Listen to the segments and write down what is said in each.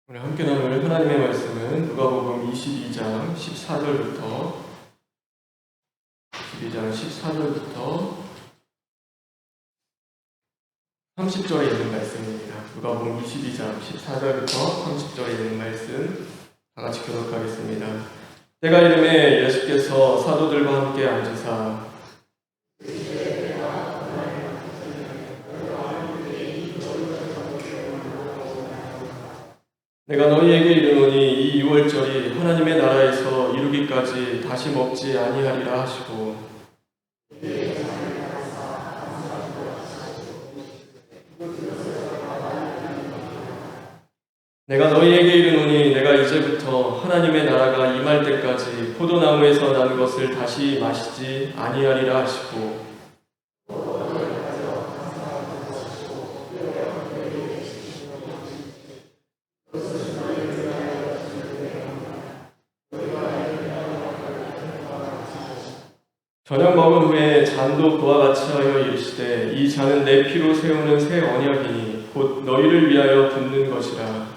오늘 함께 나눌 하나님의 말씀은 누가복음 22장 14절부터 30절에 있는 말씀입니다. 누가복음 22장 14절부터 30절에 있는 말씀 다 같이 교독하겠습니다. 때가 이름에 예수께서 사도들과 함께 앉으사 내가 너희에게 이르노니 이 유월절이 하나님의 나라에서 이루기까지 다시 먹지 아니하리라 하시고 내가 너희에게 이르노니 내가 이제부터 하나님의 나라가 임할 때까지 포도나무에서 난 것을 다시 마시지 아니하리라 하시고 저녁 먹은 후에 잔도 그와 같이 하여 이르시되 이 잔은 내 피로 세우는 새 언약이니 곧 너희를 위하여 붓는 것이라.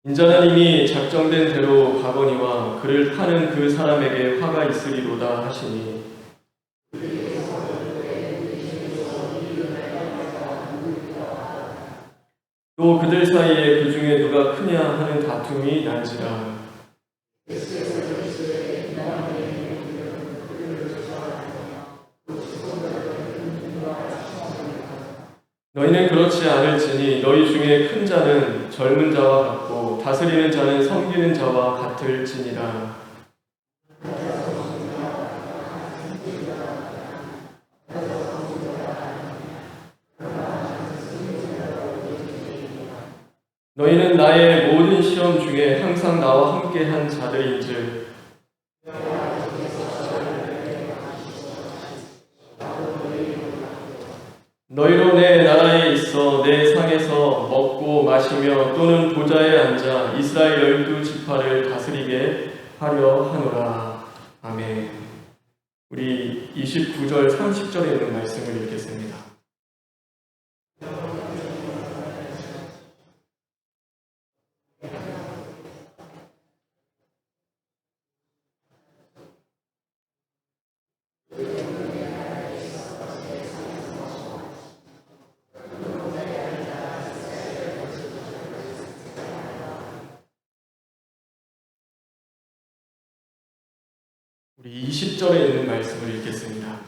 인자는 이미 작정된 대로 가거니와 그를 파는 그 사람에게 화가 있으리로다 하시니 또 그들 사이에 그 중에 누가 크냐 하는 다툼이 난지라. 너희는 그렇지 않을지니 너희 중에 큰 자는 젊은 자와 같고 다스리는 자는 섬기는 자와 같을지니라. 너희는 나의 모든 시험 중에 항상 나와 함께 한 자들인즉 너희로 내 나라에 있어 내 상에서 먹고 마시며 또는 보좌에 앉아 이스라엘 12지파를 다스리게 하려 하노라. 아멘. 우리 29절 30절에 있는 말씀을 읽겠습니다. 우리 20절에 있는 말씀을 읽겠습니다.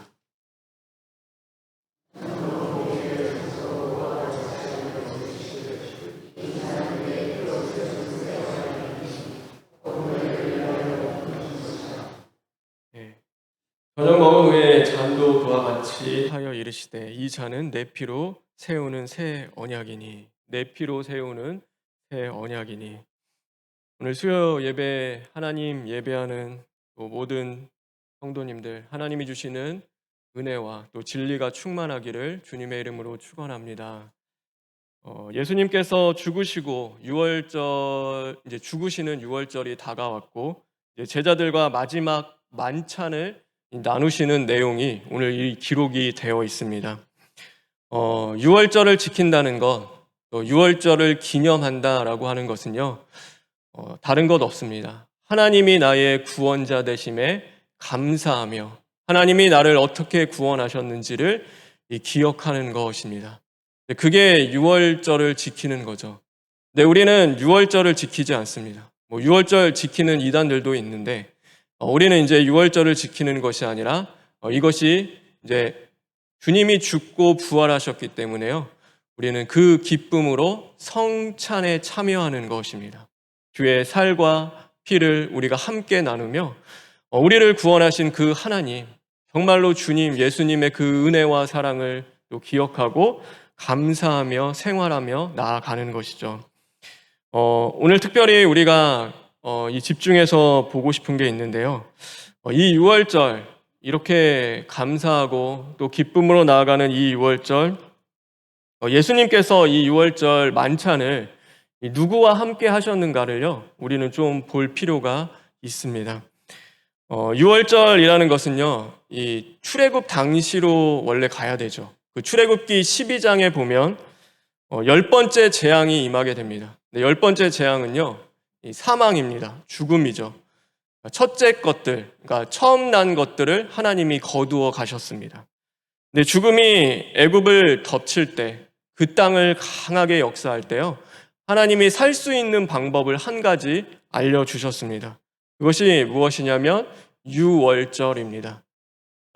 저녁 먹은 후에 잔도 그와 같이 하여 이르시되 이 잔은 내 피로 세우는 새 언약이니 내 피로 세우는 새 언약이니. 오늘 수요 예배 하나님 예배하는 또 모든 성도님들 하나님이 주시는 은혜와 또 진리가 충만하기를 주님의 이름으로 축원합니다. 예수님께서 죽으시고 이제 죽으시는 유월절이 다가왔고 이제 제자들과 마지막 만찬을 나누시는 내용이 오늘 이 기록이 되어 있습니다. 유월절을 지킨다는 것, 또 유월절을 기념한다라고 하는 것은요, 다른 것 없습니다. 하나님이 나의 구원자 되심에 감사하며 하나님이 나를 어떻게 구원하셨는지를 기억하는 것입니다. 그게 유월절을 지키는 거죠. 근데 우리는 유월절을 지키지 않습니다. 유월절 지키는 이단들도 있는데 우리는 이제 유월절을 지키는 것이 아니라 이것이 이제 주님이 죽고 부활하셨기 때문에요. 우리는 그 기쁨으로 성찬에 참여하는 것입니다. 주의 살과 피를 우리가 함께 나누며 우리를 구원하신 그 하나님, 정말로 주님 예수님의 그 은혜와 사랑을 또 기억하고 감사하며 생활하며 나아가는 것이죠. 오늘 특별히 우리가 이 집중해서 보고 싶은 게 있는데요. 이 유월절 이렇게 감사하고 또 기쁨으로 나아가는 이 유월절, 예수님께서 이 유월절 만찬을 누구와 함께 하셨는가를요, 우리는 좀 볼 필요가 있습니다. 유월절이라는 것은요, 이 출애굽 당시로 원래 가야 되죠. 그 출애굽기 12장에 보면 10번째 재앙이 임하게 됩니다. 10번째 재앙은요, 이 사망입니다. 죽음이죠. 첫째 것들, 그러니까 처음 난 것들을 하나님이 거두어 가셨습니다. 근데 죽음이 애굽을 덮칠 때, 그 땅을 강하게 역사할 때요, 하나님이 살 수 있는 방법을 한 가지 알려주셨습니다. 그것이 무엇이냐면 유월절입니다.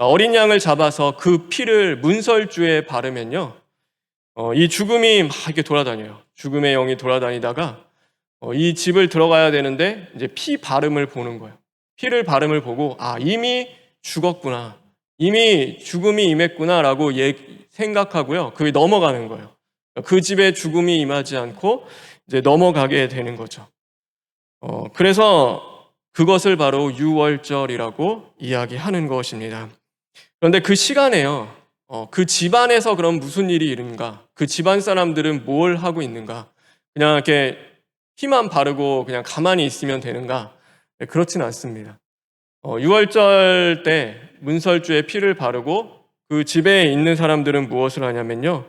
어린 양을 잡아서 그 피를 문설주에 바르면요, 이 죽음이 막 이렇게 돌아다녀요. 죽음의 영이 돌아다니다가 이 집을 들어가야 되는데 이제 피 바름을 보는 거예요. 피를 바름을 보고 이미 죽었구나, 이미 죽음이 임했구나라고 생각하고요, 그게 넘어가는 거예요. 그 집에 죽음이 임하지 않고 이제 넘어가게 되는 거죠. 그래서 그것을 바로 유월절이라고 이야기하는 것입니다. 그런데 그 시간에요, 그 집안에서 그럼 무슨 일이 일어는가? 그 집안 사람들은 뭘 하고 있는가? 그냥 이렇게 피만 바르고 그냥 가만히 있으면 되는가? 네, 그렇진 않습니다. 유월절 때 문설주에 피를 바르고 그 집에 있는 사람들은 무엇을 하냐면요,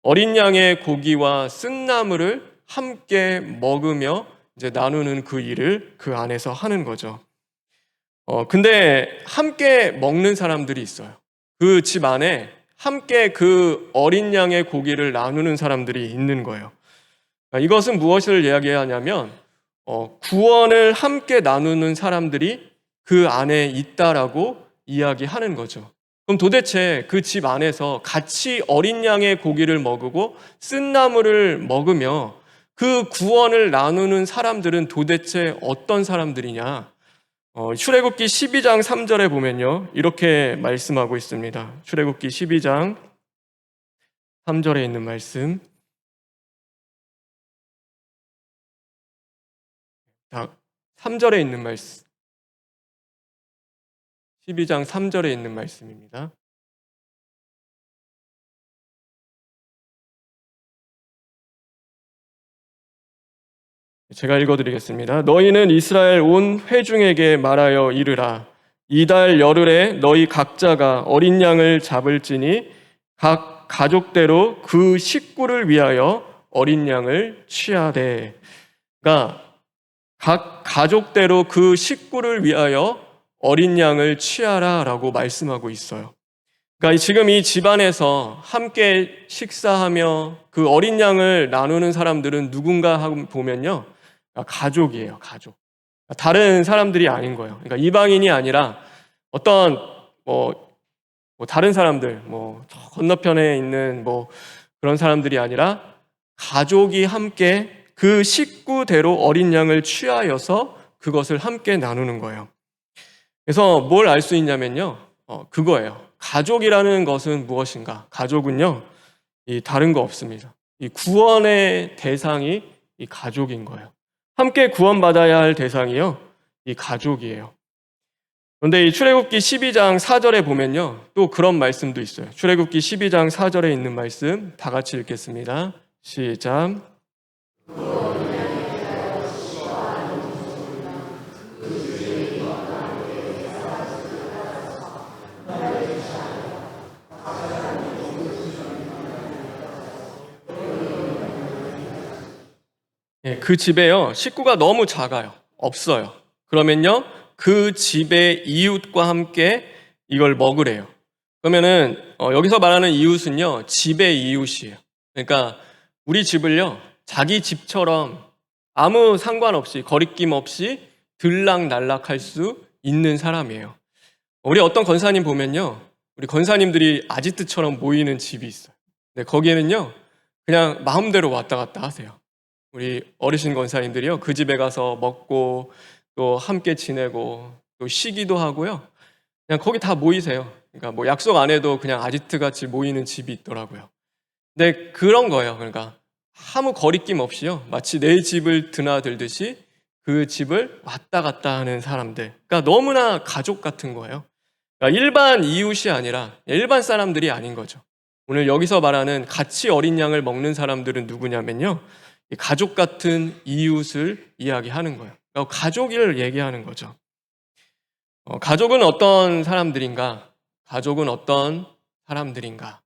어린 양의 고기와 쓴나물을 함께 먹으며 이제 나누는 그 일을 그 안에서 하는 거죠. 근데 함께 먹는 사람들이 있어요. 그 집 안에 함께 그 어린 양의 고기를 나누는 사람들이 있는 거예요. 이것은 무엇을 이야기하냐면 구원을 함께 나누는 사람들이 그 안에 있다라고 이야기하는 거죠. 그럼 도대체 그 집 안에서 같이 어린 양의 고기를 먹고 쓴나물을 먹으며 그 구원을 나누는 사람들은 도대체 어떤 사람들이냐? 출애굽기 12장 3절에 보면요, 이렇게 말씀하고 있습니다. 출애굽기 12장 3절에 있는 말씀. 3절에 있는 말씀. 12장 3절에 있는 말씀입니다. 제가 읽어드리겠습니다. 너희는 이스라엘 온 회중에게 말하여 이르라. 이달 열흘에 너희 각자가 어린 양을 잡을지니 각 가족대로 그 식구를 위하여 어린 양을 취하되. 그러니까 각 가족대로 그 식구를 위하여 어린 양을 취하라라고 말씀하고 있어요. 그러니까 지금 이 집안에서 함께 식사하며 그 어린 양을 나누는 사람들은 누군가 보면요, 가족이에요. 가족. 다른 사람들이 아닌 거예요. 그러니까 이방인이 아니라 어떤 다른 사람들, 저 건너편에 있는 그런 사람들이 아니라 가족이 함께 그 식구대로 어린 양을 취하여서 그것을 함께 나누는 거예요. 그래서 뭘 알 수 있냐면요, 그거예요. 가족이라는 것은 무엇인가? 가족은요, 다른 거 없습니다. 이 구원의 대상이 이 가족인 거예요. 함께 구원받아야 할 대상이요, 이 가족이에요. 그런데 이 출애굽기 12장 4절에 보면요, 또 그런 말씀도 있어요. 출애굽기 12장 4절에 있는 말씀 다 같이 읽겠습니다. 시작. 그 집에요, 식구가 너무 작아요. 없어요. 그러면요, 그 집의 이웃과 함께 이걸 먹으래요. 그러면은 여기서 말하는 이웃은요, 집의 이웃이에요. 그러니까 우리 집을요, 자기 집처럼 아무 상관없이, 거리낌 없이 들락날락할 수 있는 사람이에요. 우리 어떤 권사님 보면요, 우리 권사님들이 아지트처럼 모이는 집이 있어요. 근데 거기에는요, 그냥 마음대로 왔다 갔다 하세요. 우리 어르신 권사님들이요, 그 집에 가서 먹고 또 함께 지내고 또 쉬기도 하고요, 그냥 거기 다 모이세요. 그러니까 약속 안 해도 그냥 아지트 같이 모이는 집이 있더라고요. 근데 그런 거예요. 그러니까 아무 거리낌 없이요, 마치 내 집을 드나들듯이 그 집을 왔다 갔다 하는 사람들. 그러니까 너무나 가족 같은 거예요. 그러니까 일반 이웃이 아니라 일반 사람들이 아닌 거죠. 오늘 여기서 말하는 같이 어린 양을 먹는 사람들은 누구냐면요, 가족 같은 이웃을 이야기하는 거예요. 그러니까 가족을 얘기하는 거죠. 가족은 어떤 사람들인가? 가족은 어떤 사람들인가?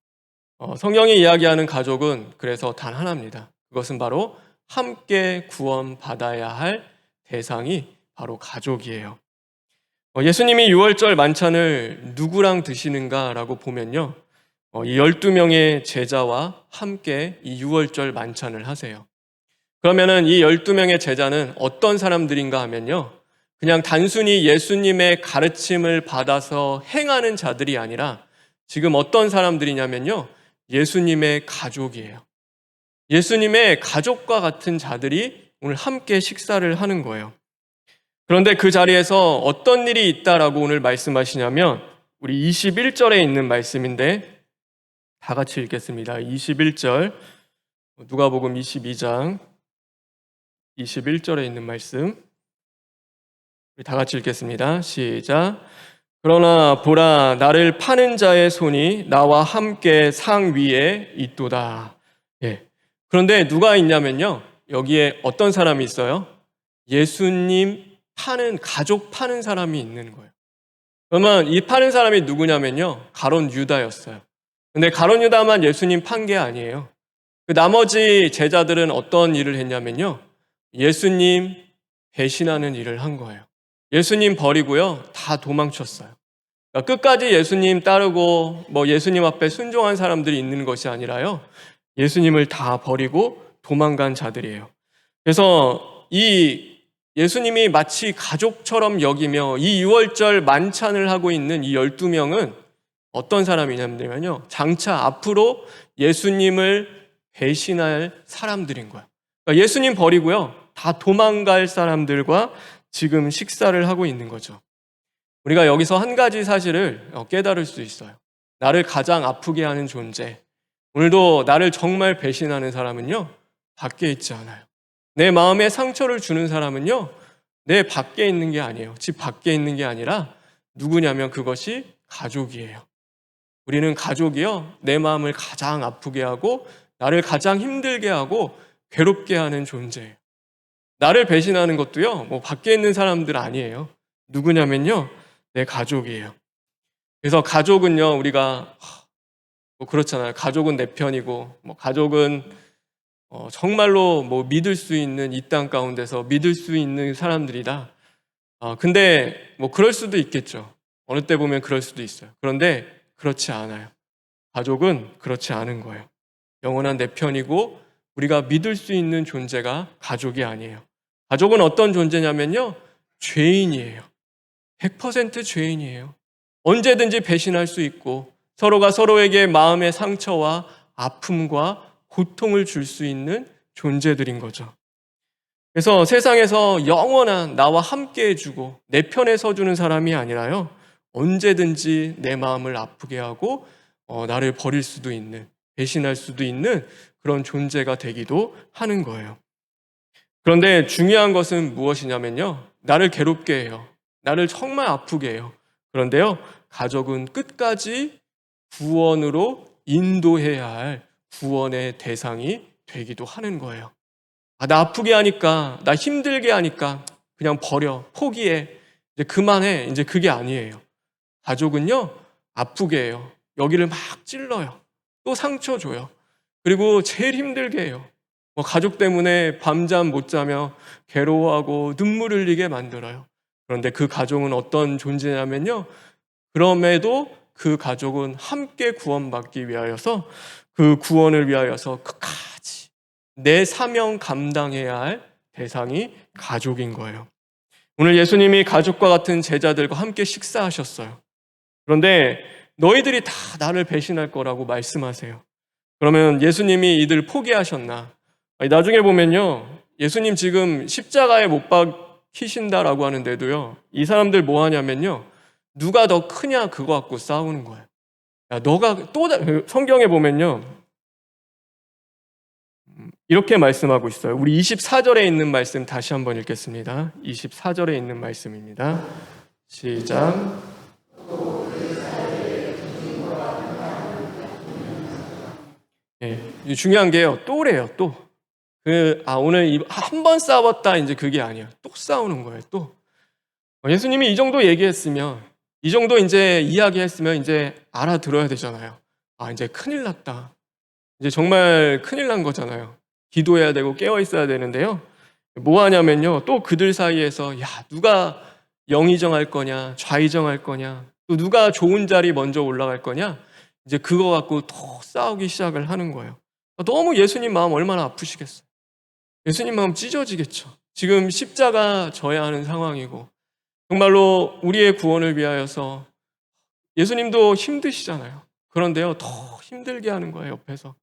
성경이 이야기하는 가족은 그래서 단 하나입니다. 그것은 바로 함께 구원받아야 할 대상이 바로 가족이에요. 예수님이 유월절 만찬을 누구랑 드시는가라고 보면요, 이 12명의 제자와 함께 이 유월절 만찬을 하세요. 그러면은 이 12명의 제자는 어떤 사람들인가 하면요, 그냥 단순히 예수님의 가르침을 받아서 행하는 자들이 아니라 지금 어떤 사람들이냐면요, 예수님의 가족이에요. 예수님의 가족과 같은 자들이 오늘 함께 식사를 하는 거예요. 그런데 그 자리에서 어떤 일이 있다라고 오늘 말씀하시냐면 우리 21절에 있는 말씀인데 다 같이 읽겠습니다. 21절, 누가복음 22장 21절에 있는 말씀 우리 다 같이 읽겠습니다. 시작. 그러나 보라, 나를 파는 자의 손이 나와 함께 상 위에 있도다. 예. 그런데 누가 있냐면요, 여기에 어떤 사람이 있어요? 예수님 파는, 가족 파는 사람이 있는 거예요. 그러면 이 파는 사람이 누구냐면요, 가룟 유다였어요. 근데 가룟 유다만 예수님 판 게 아니에요. 그 나머지 제자들은 어떤 일을 했냐면요, 예수님 배신하는 일을 한 거예요. 예수님 버리고요, 다 도망쳤어요. 그러니까 끝까지 예수님 따르고 예수님 앞에 순종한 사람들이 있는 것이 아니라요, 예수님을 다 버리고 도망간 자들이에요. 그래서 이 예수님이 마치 가족처럼 여기며 이 유월절 만찬을 하고 있는 이 12명은 어떤 사람이냐면요, 장차 앞으로 예수님을 배신할 사람들인 거예요. 그러니까 예수님 버리고요, 다 도망갈 사람들과 지금 식사를 하고 있는 거죠. 우리가 여기서 한 가지 사실을 깨달을 수 있어요. 나를 가장 아프게 하는 존재, 오늘도 나를 정말 배신하는 사람은요, 밖에 있지 않아요. 내 마음에 상처를 주는 사람은요, 내 밖에 있는 게 아니에요. 집 밖에 있는 게 아니라 누구냐면 그것이 가족이에요. 우리는 가족이요, 내 마음을 가장 아프게 하고 나를 가장 힘들게 하고 괴롭게 하는 존재예요. 나를 배신하는 것도요, 밖에 있는 사람들 아니에요. 누구냐면요, 내 가족이에요. 그래서 가족은요, 우리가 그렇잖아요. 가족은 내 편이고, 가족은 정말로 믿을 수 있는, 이 땅 가운데서 믿을 수 있는 사람들이다. 근데 그럴 수도 있겠죠. 어느 때 보면 그럴 수도 있어요. 그런데 그렇지 않아요. 가족은 그렇지 않은 거예요. 영원한 내 편이고 우리가 믿을 수 있는 존재가 가족이 아니에요. 가족은 어떤 존재냐면요, 죄인이에요. 100% 죄인이에요. 언제든지 배신할 수 있고 서로가 서로에게 마음의 상처와 아픔과 고통을 줄 수 있는 존재들인 거죠. 그래서 세상에서 영원한 나와 함께 해주고 내 편에 서주는 사람이 아니라요, 언제든지 내 마음을 아프게 하고 나를 버릴 수도 있는, 배신할 수도 있는 그런 존재가 되기도 하는 거예요. 그런데 중요한 것은 무엇이냐면요, 나를 괴롭게 해요. 나를 정말 아프게 해요. 그런데요, 가족은 끝까지 구원으로 인도해야 할 구원의 대상이 되기도 하는 거예요. 나 아프게 하니까, 나 힘들게 하니까 그냥 버려, 포기해, 이제 그만해, 이제 그게 아니에요. 가족은요, 아프게 해요. 여기를 막 찔러요. 또 상처 줘요. 그리고 제일 힘들게 해요. 가족 때문에 밤잠 못 자며 괴로워하고 눈물 흘리게 만들어요. 그런데 그 가족은 어떤 존재냐면요, 그럼에도 그 가족은 함께 구원받기 위하여서, 그 구원을 위하여서 끝까지 내 사명 감당해야 할 대상이 가족인 거예요. 오늘 예수님이 가족과 같은 제자들과 함께 식사하셨어요. 그런데 너희들이 다 나를 배신할 거라고 말씀하세요. 그러면 예수님이 이들 포기하셨나? 나중에 보면요, 예수님 지금 십자가에 못 박히신다라고 하는데도요, 이 사람들 뭐 하냐면요, 누가 더 크냐 그거 갖고 싸우는 거예요. 야, 너가 또 성경에 보면요, 이렇게 말씀하고 있어요. 우리 24절에 있는 말씀 다시 한번 읽겠습니다. 24절에 있는 말씀입니다. 시작. 네, 중요한 게요, 또래요, 또. 오늘 한 번 싸웠다, 이제 그게 아니에요. 또 싸우는 거예요, 또. 예수님이 이 정도 얘기했으면, 이 정도 이제 이야기했으면 이제 알아들어야 되잖아요. 이제 큰일 났다. 이제 정말 큰일 난 거잖아요. 기도해야 되고 깨어 있어야 되는데요. 뭐 하냐면요. 또 그들 사이에서 누가 영이 정할 거냐, 좌이 정할 거냐, 또 누가 좋은 자리 먼저 올라갈 거냐, 이제 그거 갖고 또 싸우기 시작을 하는 거예요. 너무 예수님 마음 얼마나 아프시겠어요. 예수님 마음 찢어지겠죠. 지금 십자가 져야 하는 상황이고, 정말로 우리의 구원을 위하여서 예수님도 힘드시잖아요. 그런데요, 더 힘들게 하는 거예요, 옆에서.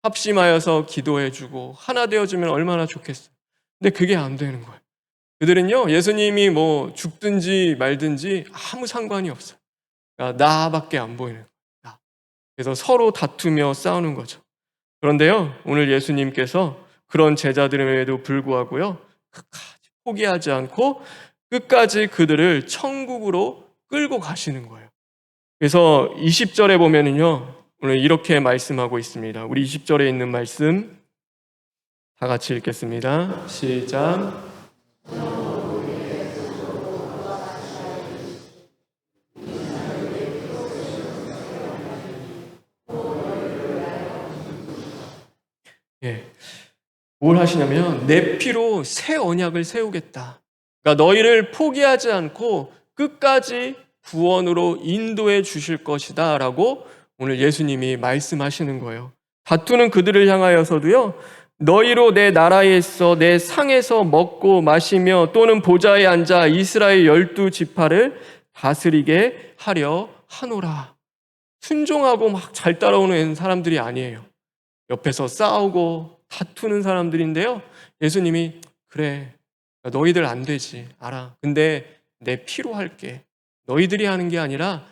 합심하여서 기도해주고 하나 되어주면 얼마나 좋겠어요. 근데 그게 안 되는 거예요. 그들은요, 예수님이 뭐 죽든지 말든지 아무 상관이 없어요. 그러니까 나밖에 안 보이는 거예요. 그래서 서로 다투며 싸우는 거죠. 그런데요, 오늘 예수님께서 그런 제자들임에도 불구하고요, 끝까지 포기하지 않고 끝까지 그들을 천국으로 끌고 가시는 거예요. 그래서 20절에 보면은요, 오늘 이렇게 말씀하고 있습니다. 우리 20절에 있는 말씀 다 같이 읽겠습니다. 시작. 예. 뭘 하시냐면 내 피로 새 언약을 세우겠다. 그러니까 너희를 포기하지 않고 끝까지 구원으로 인도해 주실 것이다 라고 오늘 예수님이 말씀하시는 거예요. 다투는 그들을 향하여서도요, 너희로 내 나라에 있어 내 상에서 먹고 마시며 또는 보좌에 앉아 이스라엘 12지파를 다스리게 하려 하노라. 순종하고 막 잘 따라오는 사람들이 아니에요. 옆에서 싸우고 다투는 사람들인데요, 예수님이 그래, 너희들 안 되지, 알아. 근데 내 피로 할게. 너희들이 하는 게 아니라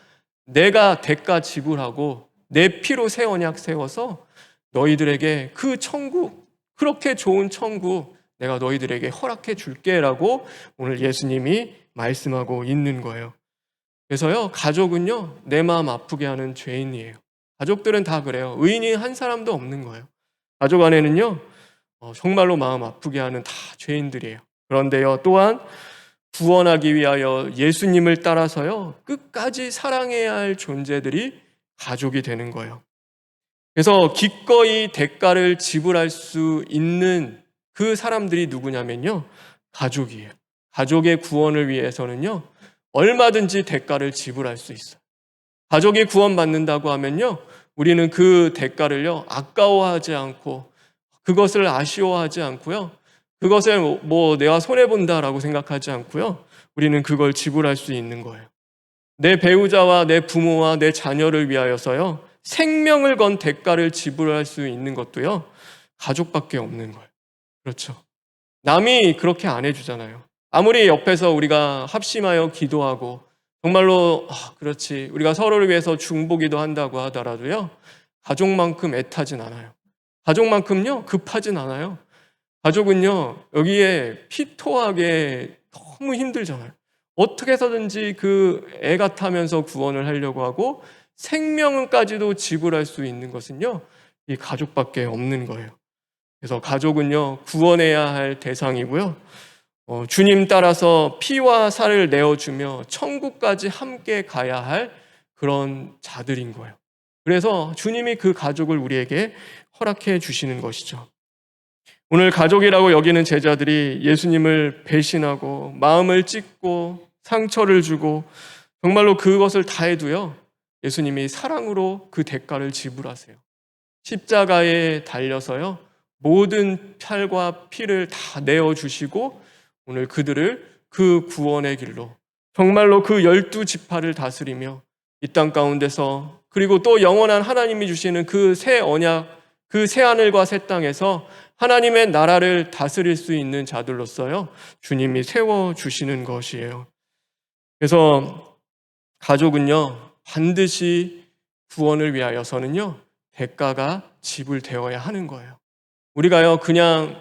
내가 대가 지불하고 내 피로 새 언약 세워서 너희들에게 그 천국, 그렇게 좋은 천국 내가 너희들에게 허락해 줄게 라고 오늘 예수님이 말씀하고 있는 거예요. 그래서요, 가족은요, 내 마음 아프게 하는 죄인이에요. 가족들은 다 그래요. 의인이 한 사람도 없는 거예요. 가족 안에는요, 정말로 마음 아프게 하는 다 죄인들이에요. 그런데요, 또한 구원하기 위하여 예수님을 따라서요, 끝까지 사랑해야 할 존재들이 가족이 되는 거예요. 그래서 기꺼이 대가를 지불할 수 있는 그 사람들이 누구냐면요, 가족이에요. 가족의 구원을 위해서는요, 얼마든지 대가를 지불할 수 있어요. 가족이 구원받는다고 하면요, 우리는 그 대가를요, 아까워하지 않고 그것을 아쉬워하지 않고요, 그것을 뭐 내가 손해본다라고 생각하지 않고요, 우리는 그걸 지불할 수 있는 거예요. 내 배우자와 내 부모와 내 자녀를 위하여서요, 생명을 건 대가를 지불할 수 있는 것도요, 가족밖에 없는 거예요. 그렇죠. 남이 그렇게 안 해주잖아요. 아무리 옆에서 우리가 합심하여 기도하고 정말로 그렇지, 우리가 서로를 위해서 중보기도 한다고 하더라도요, 가족만큼 애타진 않아요. 가족만큼요 급하진 않아요. 가족은요 여기에 피토하게 너무 힘들잖아요. 어떻게 해서든지 그 애 같아면서 구원을 하려고 하고 생명까지도 지불할 수 있는 것은요, 이 가족밖에 없는 거예요. 그래서 가족은요 구원해야 할 대상이고요, 주님 따라서 피와 살을 내어주며 천국까지 함께 가야 할 그런 자들인 거예요. 그래서 주님이 그 가족을 우리에게 허락해 주시는 것이죠. 오늘 가족이라고 여기는 제자들이 예수님을 배신하고 마음을 찢고 상처를 주고 정말로 그것을 다 해도요, 예수님이 사랑으로 그 대가를 지불하세요. 십자가에 달려서요, 모든 살과 피를 다 내어주시고 오늘 그들을 그 구원의 길로, 정말로 그 12지파를 다스리며 이 땅 가운데서, 그리고 또 영원한 하나님이 주시는 그 새 언약, 그 새 하늘과 새 땅에서 하나님의 나라를 다스릴 수 있는 자들로서요, 주님이 세워주시는 것이에요. 그래서 가족은요, 반드시 구원을 위하여서는요, 대가가 지불되어야 하는 거예요. 우리가요, 그냥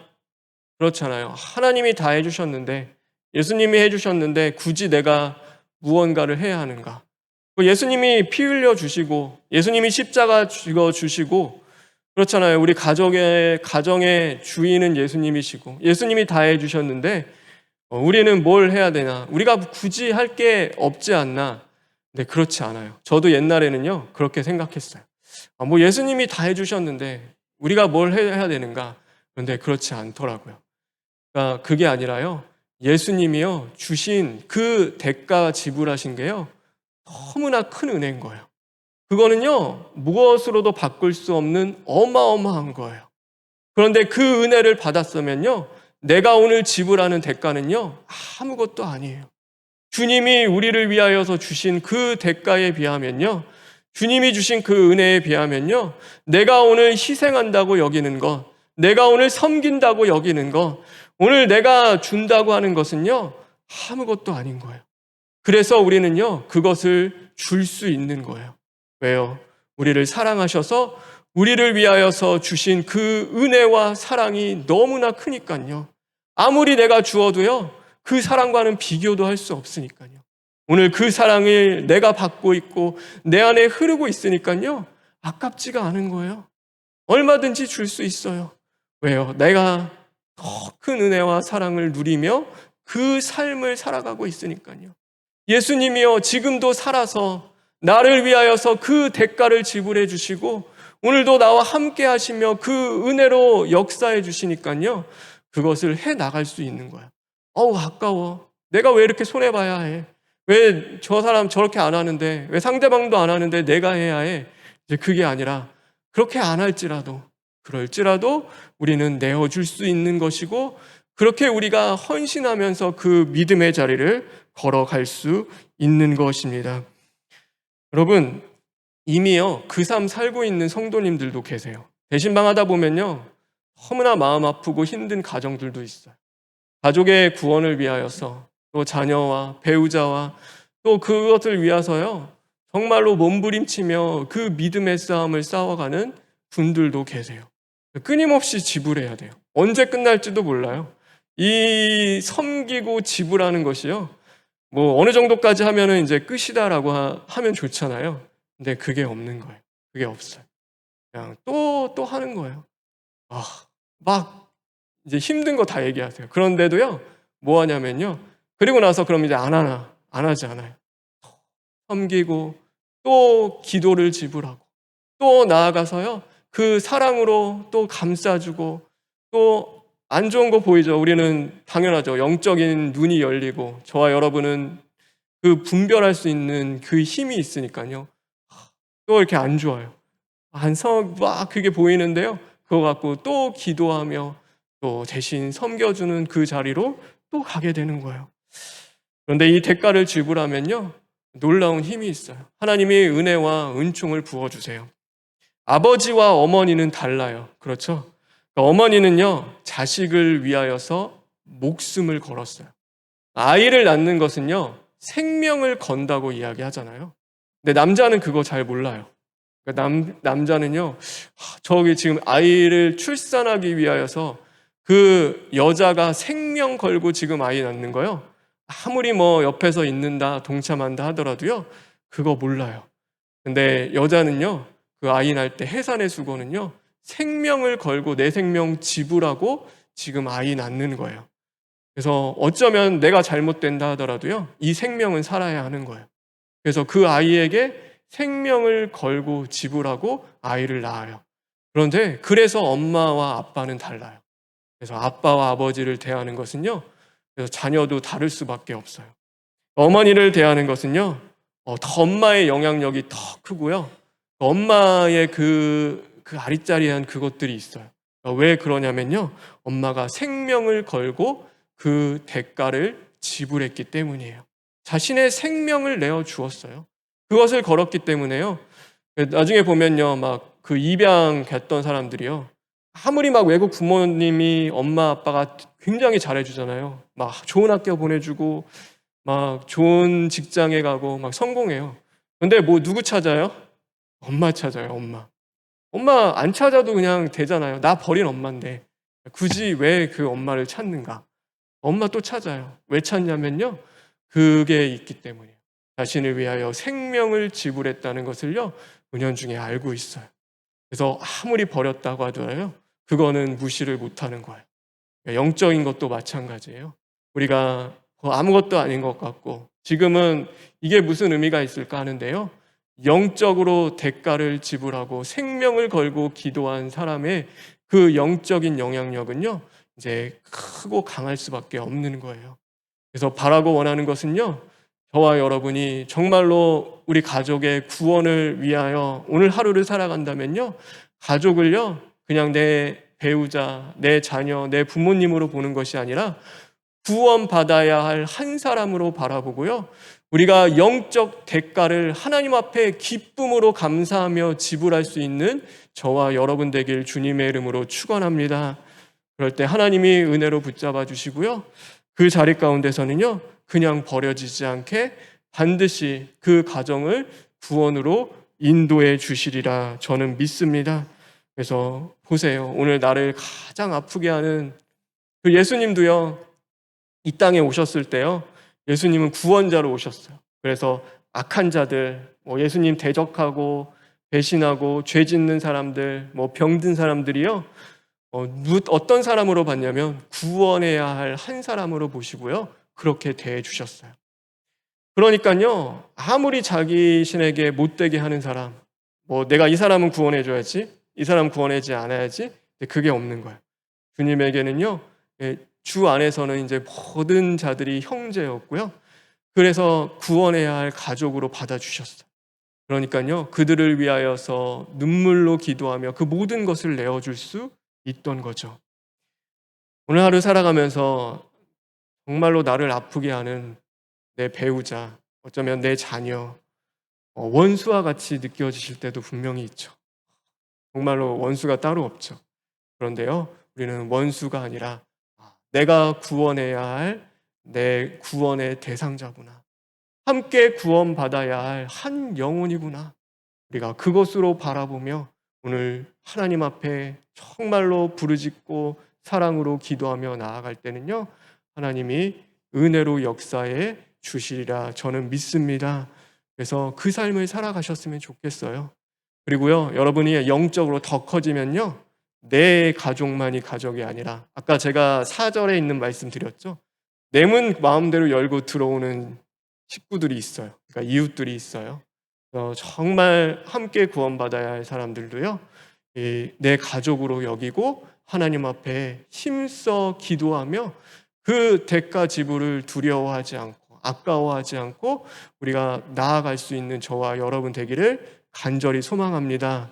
그렇잖아요. 하나님이 다 해주셨는데, 예수님이 해주셨는데 굳이 내가 무언가를 해야 하는가? 예수님이 피 흘려 주시고 예수님이 십자가 죽어 주시고 그렇잖아요. 우리 가정의 주인은 예수님이시고 예수님이 다 해주셨는데 우리는 뭘 해야 되나? 우리가 굳이 할 게 없지 않나? 네, 그렇지 않아요. 저도 옛날에는요 그렇게 생각했어요. 뭐 예수님이 다 해주셨는데 우리가 뭘 해야 되는가? 그런데 그렇지 않더라고요. 그러니까 그게 아니라요. 예수님이요 주신 그 대가 지불하신 게요 너무나 큰 은혜인 거예요. 그거는요 무엇으로도 바꿀 수 없는 어마어마한 거예요. 그런데 그 은혜를 받았으면요 내가 오늘 지불하는 대가는요 아무것도 아니에요. 주님이 우리를 위하여서 주신 그 대가에 비하면요 주님이 주신 그 은혜에 비하면요 내가 오늘 희생한다고 여기는 것, 내가 오늘 섬긴다고 여기는 것, 오늘 내가 준다고 하는 것은요 아무것도 아닌 거예요. 그래서 우리는요 그것을 줄 수 있는 거예요. 왜요? 우리를 사랑하셔서 우리를 위하여서 주신 그 은혜와 사랑이 너무나 크니까요. 아무리 내가 주어도요 그 사랑과는 비교도 할 수 없으니까요. 오늘 그 사랑을 내가 받고 있고 내 안에 흐르고 있으니까요 아깝지가 않은 거예요. 얼마든지 줄 수 있어요. 왜요? 내가 더 큰 은혜와 사랑을 누리며 그 삶을 살아가고 있으니까요. 예수님이요 지금도 살아서 나를 위하여서 그 대가를 지불해 주시고 오늘도 나와 함께 하시며 그 은혜로 역사해 주시니까요 그것을 해 나갈 수 있는 거야. 아까워. 내가 왜 이렇게 손해봐야 해? 왜 저 사람 저렇게 안 하는데, 왜 상대방도 안 하는데 내가 해야 해? 이제 그게 아니라 그렇게 안 할지라도, 그럴지라도 우리는 내어줄 수 있는 것이고 그렇게 우리가 헌신하면서 그 믿음의 자리를 걸어갈 수 있는 것입니다. 여러분, 이미요 그 삶 살고 있는 성도님들도 계세요. 배신당하다 보면요 너무나 마음 아프고 힘든 가정들도 있어요. 가족의 구원을 위하여서 또 자녀와 배우자와 또 그것을 위해서요 정말로 몸부림치며 그 믿음의 싸움을 싸워가는 분들도 계세요. 끊임없이 지불해야 돼요. 언제 끝날지도 몰라요. 이 섬기고 지불하는 것이요 뭐 어느 정도까지 하면은 이제 끝이다라고 하면 좋잖아요. 근데 그게 없는 거예요. 그게 없어요. 그냥 또 하는 거예요. 막 이제 힘든 거 다 얘기하세요. 그런데도요 뭐 하냐면요 그리고 나서 그럼 이제 안 하지 않아요. 섬기고 또 기도를 지불하고 또 나아가서요 그 사랑으로 또 감싸주고 또 안 좋은 거 보이죠. 우리는 당연하죠. 영적인 눈이 열리고 저와 여러분은 그 분별할 수 있는 그 힘이 있으니까요. 또 이렇게 안 좋아요. 막 그게 보이는데요. 그거 갖고 또 기도하며 또 대신 섬겨주는 그 자리로 또 가게 되는 거예요. 그런데 이 대가를 지불하면요 놀라운 힘이 있어요. 하나님이 은혜와 은총을 부어주세요. 아버지와 어머니는 달라요. 그렇죠? 그러니까 어머니는요 자식을 위하여서 목숨을 걸었어요. 아이를 낳는 것은요 생명을 건다고 이야기하잖아요. 근데 남자는 그거 잘 몰라요. 그러니까 남자는요 저기 지금 아이를 출산하기 위하여서 그 여자가 생명 걸고 지금 아이 낳는 거요 아무리 뭐 옆에서 있는다 동참한다 하더라도요 그거 몰라요. 근데 여자는요 그 아이 낳을 때 해산의 수고는요 생명을 걸고 내 생명 지불하고 지금 아이 낳는 거예요. 그래서 어쩌면 내가 잘못된다 하더라도요 이 생명은 살아야 하는 거예요. 그래서 그 아이에게 생명을 걸고 지불하고 아이를 낳아요. 그런데 그래서 엄마와 아빠는 달라요. 그래서 아빠와 아버지를 대하는 것은요 그래서 자녀도 다를 수밖에 없어요. 어머니를 대하는 것은요 더 엄마의 영향력이 더 크고요 엄마의 그 아리짜리한 그것들이 있어요. 왜 그러냐면요 엄마가 생명을 걸고 그 대가를 지불했기 때문이에요. 자신의 생명을 내어 주었어요. 그것을 걸었기 때문에요 나중에 보면요 막 그 입양 갔던 사람들이요 아무리 막 외국 부모님이 엄마 아빠가 굉장히 잘해주잖아요. 막 좋은 학교 보내주고 막 좋은 직장에 가고 막 성공해요. 근데 뭐 누구 찾아요? 엄마 찾아요. 엄마 안 찾아도 그냥 되잖아요. 나 버린 엄마인데 굳이 왜 그 엄마를 찾는가? 엄마 또 찾아요. 왜 찾냐면요 그게 있기 때문이에요. 자신을 위하여 생명을 지불했다는 것을요 은연중에 알고 있어요. 그래서 아무리 버렸다고 하더라도 그거는 무시를 못하는 거예요. 영적인 것도 마찬가지예요. 우리가 아무것도 아닌 것 같고 지금은 이게 무슨 의미가 있을까 하는데요 영적으로 대가를 지불하고 생명을 걸고 기도한 사람의 그 영적인 영향력은요, 이제 크고 강할 수밖에 없는 거예요. 그래서 바라고 원하는 것은요, 저와 여러분이 정말로 우리 가족의 구원을 위하여 오늘 하루를 살아간다면요, 가족을요, 그냥 내 배우자, 내 자녀, 내 부모님으로 보는 것이 아니라 구원받아야 할 한 사람으로 바라보고요, 우리가 영적 대가를 하나님 앞에 기쁨으로 감사하며 지불할 수 있는 저와 여러분 되길 주님의 이름으로 축원합니다. 그럴 때 하나님이 은혜로 붙잡아 주시고요, 그 자리 가운데서는요, 그냥 버려지지 않게 반드시 그 가정을 구원으로 인도해 주시리라 저는 믿습니다. 그래서 보세요, 오늘 나를 가장 아프게 하는 그 예수님도요, 이 땅에 오셨을 때요, 예수님은 구원자로 오셨어요. 그래서 악한 자들, 예수님 대적하고 배신하고 죄 짓는 사람들, 병든 사람들이요, 어떤 사람으로 봤냐면 구원해야 할 한 사람으로 보시고요, 그렇게 대해 주셨어요. 그러니까요, 아무리 자기 신에게 못되게 하는 사람, 내가 이 사람은 구원해 줘야지, 이 사람 구원하지 않아야지, 그게 없는 거예요. 주님에게는요, 주 안에서는 이제 모든 자들이 형제였고요, 그래서 구원해야 할 가족으로 받아주셨어요. 그러니까요, 그들을 위하여서 눈물로 기도하며 그 모든 것을 내어줄 수 있던 거죠. 오늘 하루 살아가면서 정말로 나를 아프게 하는 내 배우자, 어쩌면 내 자녀, 원수와 같이 느껴지실 때도 분명히 있죠. 정말로 원수가 따로 없죠. 그런데요, 우리는 원수가 아니라 내가 구원해야 할 내 구원의 대상자구나, 함께 구원받아야 할 한 영혼이구나, 우리가 그것으로 바라보며 오늘 하나님 앞에 정말로 부르짖고 사랑으로 기도하며 나아갈 때는요, 하나님이 은혜로 역사해 주시리라 저는 믿습니다. 그래서 그 삶을 살아가셨으면 좋겠어요. 그리고요, 여러분이 영적으로 더 커지면요, 내 가족만이 가족이 아니라 아까 제가 4절에 있는 말씀 드렸죠. 내 문 마음대로 열고 들어오는 식구들이 있어요. 그러니까 이웃들이 있어요. 정말 함께 구원받아야 할 사람들도요, 내 가족으로 여기고 하나님 앞에 힘써 기도하며 그 대가 지불을 두려워하지 않고 아까워하지 않고 우리가 나아갈 수 있는 저와 여러분 되기를 간절히 소망합니다.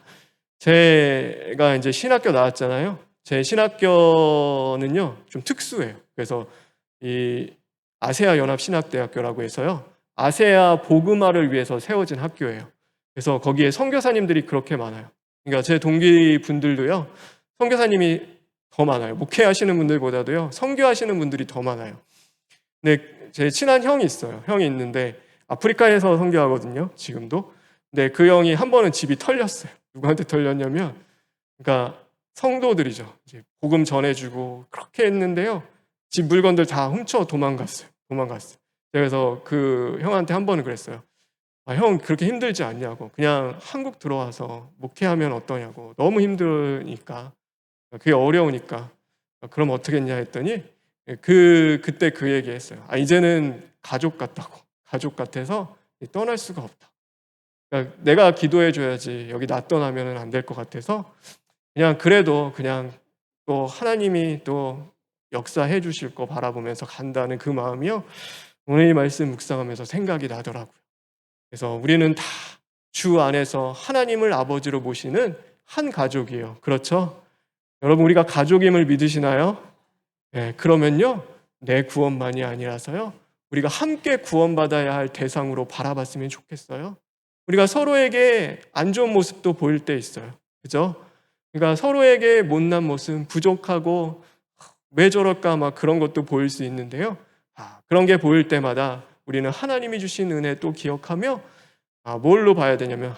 제가 이제 신학교 나왔잖아요. 제 신학교는요, 좀 특수해요. 그래서 이 아세아 연합 신학대학교라고 해서요, 아세아 복음화를 위해서 세워진 학교예요. 그래서 거기에 선교사님들이 그렇게 많아요. 그러니까 제 동기 분들도요, 선교사님이 더 많아요. 목회하시는 분들보다도요, 선교하시는 분들이 더 많아요. 근데 제 친한 형이 있어요. 형이 있는데 아프리카에서 선교하거든요, 지금도. 근데 그 형이 한 번은 집이 털렸어요. 누구한테 털렸냐면, 그러니까 성도들이죠. 이제 복음 전해주고 그렇게 했는데요, 집 물건들 다 훔쳐 도망갔어요. 그래서 그 형한테 한 번은 그랬어요. 형 그렇게 힘들지 않냐고. 그냥 한국 들어와서 목회하면 어떠냐고. 너무 힘드니까. 그게 어려우니까. 그럼 어떻겠냐 했더니 그때 그 얘기 했어요. 이제는 가족 같다고. 가족 같아서 떠날 수가 없다. 그러니까 내가 기도해 줘야지 여기 나 떠나면 안 될 것 같아서 그냥 그래도 그냥 또 하나님이 또 역사해 주실 거 바라보면서 간다는 그 마음이요, 오늘 이 말씀 묵상하면서 생각이 나더라고요. 그래서 우리는 다 주 안에서 하나님을 아버지로 모시는 한 가족이에요. 그렇죠? 여러분, 우리가 가족임을 믿으시나요? 네, 그러면요, 내 구원만이 아니라서요, 우리가 함께 구원받아야 할 대상으로 바라봤으면 좋겠어요. 우리가 서로에게 안 좋은 모습도 보일 때 있어요. 그죠? 그러니까 서로에게 못난 모습, 부족하고 왜 저럴까 막 그런 것도 보일 수 있는데요, 그런 게 보일 때마다 우리는 하나님이 주신 은혜 또 기억하며 뭘로 봐야 되냐면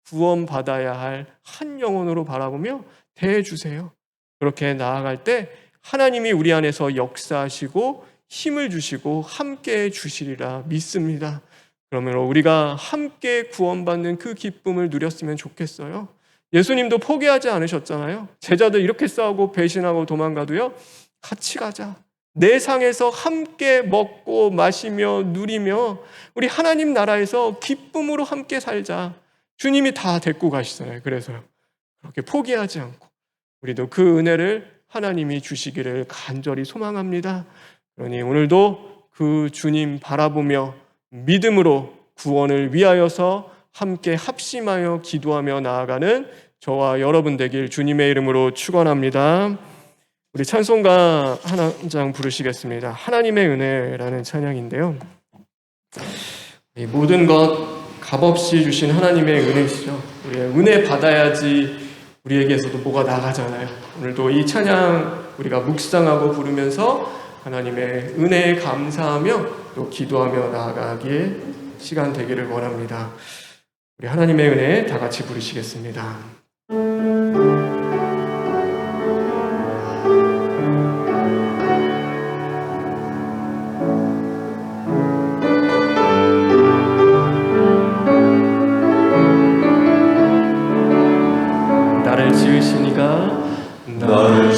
구원받아야 할 한 영혼으로 바라보며 대해주세요. 그렇게 나아갈 때 하나님이 우리 안에서 역사하시고 힘을 주시고 함께 주시리라 믿습니다. 그러면 우리가 함께 구원받는 그 기쁨을 누렸으면 좋겠어요. 예수님도 포기하지 않으셨잖아요. 제자들 이렇게 싸우고 배신하고 도망가도요, 같이 가자. 내 상에서 함께 먹고 마시며 누리며 우리 하나님 나라에서 기쁨으로 함께 살자. 주님이 다 데리고 가시잖아요. 그래서요. 그렇게 포기하지 않고 우리도 그 은혜를 하나님이 주시기를 간절히 소망합니다. 그러니 오늘도 그 주님 바라보며 믿음으로 구원을 위하여서 함께 합심하여 기도하며 나아가는 저와 여러분 되길 주님의 이름으로 축원합니다. 우리 찬송가 한 장 부르시겠습니다. 하나님의 은혜라는 찬양인데요. 이 모든 것 값없이 주신 하나님의 은혜시죠. 우리의 은혜 받아야지 우리에게서도 뭐가 나가잖아요. 오늘도 이 찬양 우리가 묵상하고 부르면서 하나님의 은혜에 감사하며 또 기도하며 나아가기에 시간 되기를 원합니다. 우리 하나님의 은혜 다 같이 부르시겠습니다. 나를 지으시니가 나를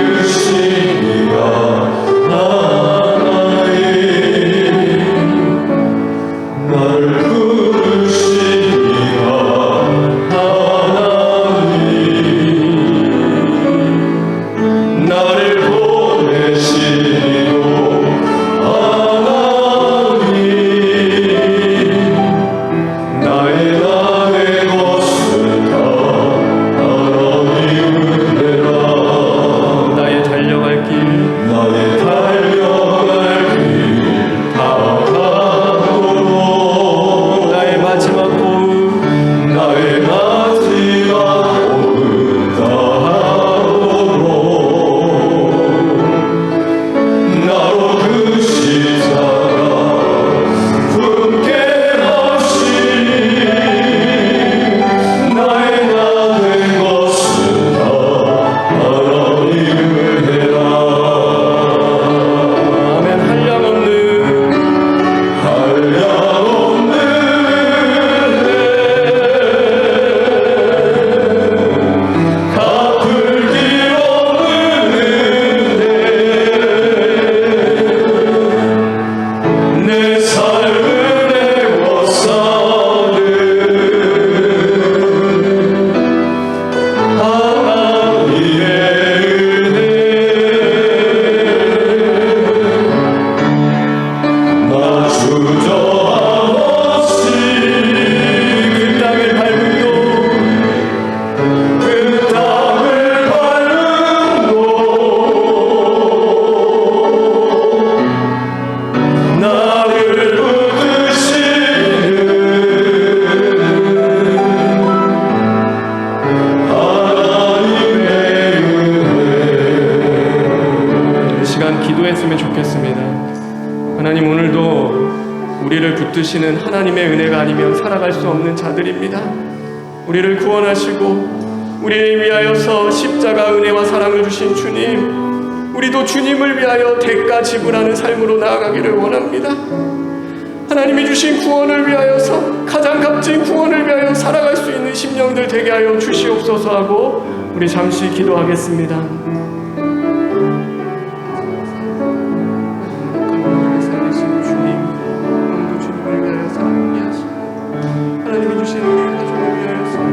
부르시니가 하나님, 오늘도 우리를 붙드시는 하나님의 은혜가 아니면 살아갈 수 없는 자들입니다. 우리를 구원하시고 우리를 위하여서 십자가 은혜와 사랑을 주신 주님, 우리도 주님을 위하여 대가 지불하는 삶으로 나아가기를 원합니다. 하나님이 주신 구원을 위하여서, 가장 값진 구원을 위하여 살아갈 수 있는 심령들 되게 하여 주시옵소서 하고 우리 잠시 기도하겠습니다. 하나님이 주신 우리 가족을 위하여서 이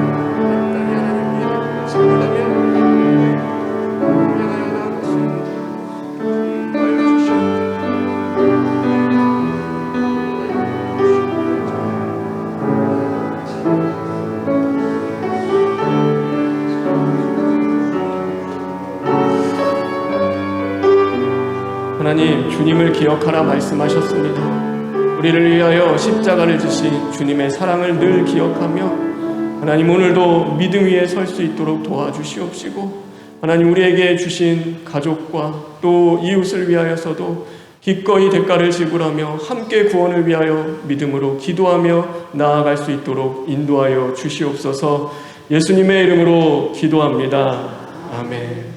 땅에 하나님 위에 진리하며 향하여 나아갈 수 있는 하여 주시옵소서. 하나님, 주님을 기억하라 말씀하셨습니다. 우리를 위하여 십자가를 지신 주님의 사랑을 늘 기억하며 하나님, 오늘도 믿음 위에 설 수 있도록 도와주시옵시고, 하나님, 우리에게 주신 가족과 또 이웃을 위하여서도 기꺼이 대가를 지불하며 함께 구원을 위하여 믿음으로 기도하며 나아갈 수 있도록 인도하여 주시옵소서. 예수님의 이름으로 기도합니다. 아멘.